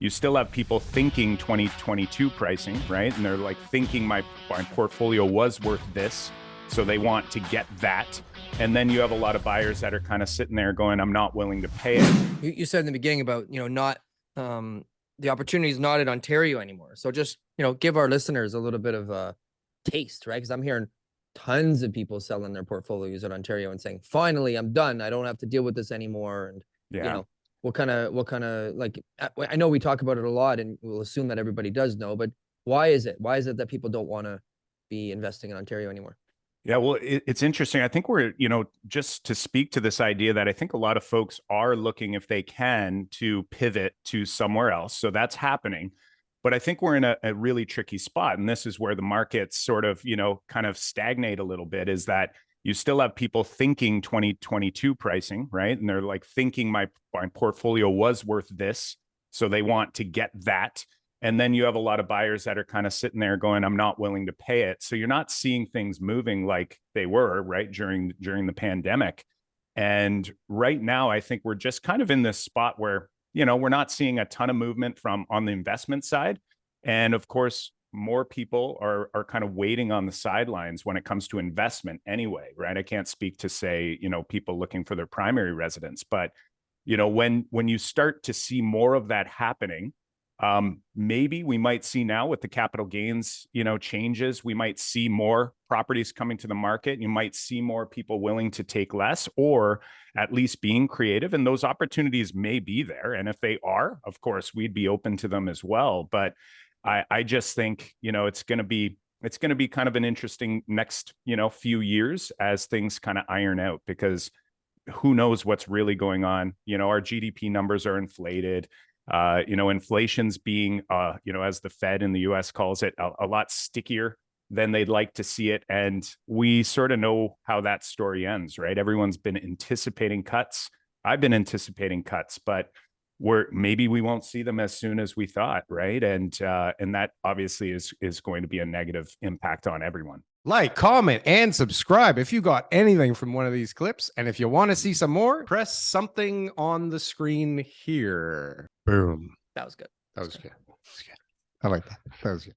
you still have people thinking 2022 pricing, right? And they're like thinking my portfolio was worth this, so they want to get that. And then you have a lot of buyers that are kind of sitting there going, I'm not willing to pay it. You said in the beginning about, not the opportunity is not in Ontario anymore. So just, give our listeners a little bit of a taste, right? Because I'm hearing tons of people selling their portfolios in Ontario and saying, finally, I'm done. I don't have to deal with this anymore. And, Yeah. what kind of like, I know we talk about it a lot and we'll assume that everybody does know, but why is it? Why is it that people don't want to be investing in Ontario anymore? Yeah, well, it's interesting. I think we're, just to speak to this idea that I think a lot of folks are looking, if they can, to pivot to somewhere else. So that's happening. But I think we're in a really tricky spot. And this is where the markets sort of, kind of stagnate a little bit, is that you still have people thinking 2022 pricing, right? And they're like thinking my portfolio was worth this, so they want to get that. And then you have a lot of buyers that are kind of sitting there going, I'm not willing to pay it. So you're not seeing things moving like they were, right, during the pandemic. And right now, I think we're just kind of in this spot where, we're not seeing a ton of movement from on the investment side. And of course, more people are kind of waiting on the sidelines when it comes to investment anyway, right? I can't speak to say, people looking for their primary residence, but, when you start to see more of that happening, maybe we might see now with the capital gains, changes, we might see more properties coming to the market. You might see more people willing to take less, or at least being creative. And those opportunities may be there. And if they are, of course, we'd be open to them as well. But I just think, it's going to be kind of an interesting next, few years as things kind of iron out, because who knows what's really going on. Our GDP numbers are inflated. Inflation's being, as the Fed in the US calls it, a lot stickier than they'd like to see it. And we sort of know how that story ends, right? Everyone's been anticipating cuts. I've been anticipating cuts, but maybe we won't see them as soon as we thought, right? And that obviously is going to be a negative impact on everyone. Like, comment, and subscribe if you got anything from one of these clips. And if you want to see some more, press something on the screen here. Boom. That was good. That was good. I like that. That was good.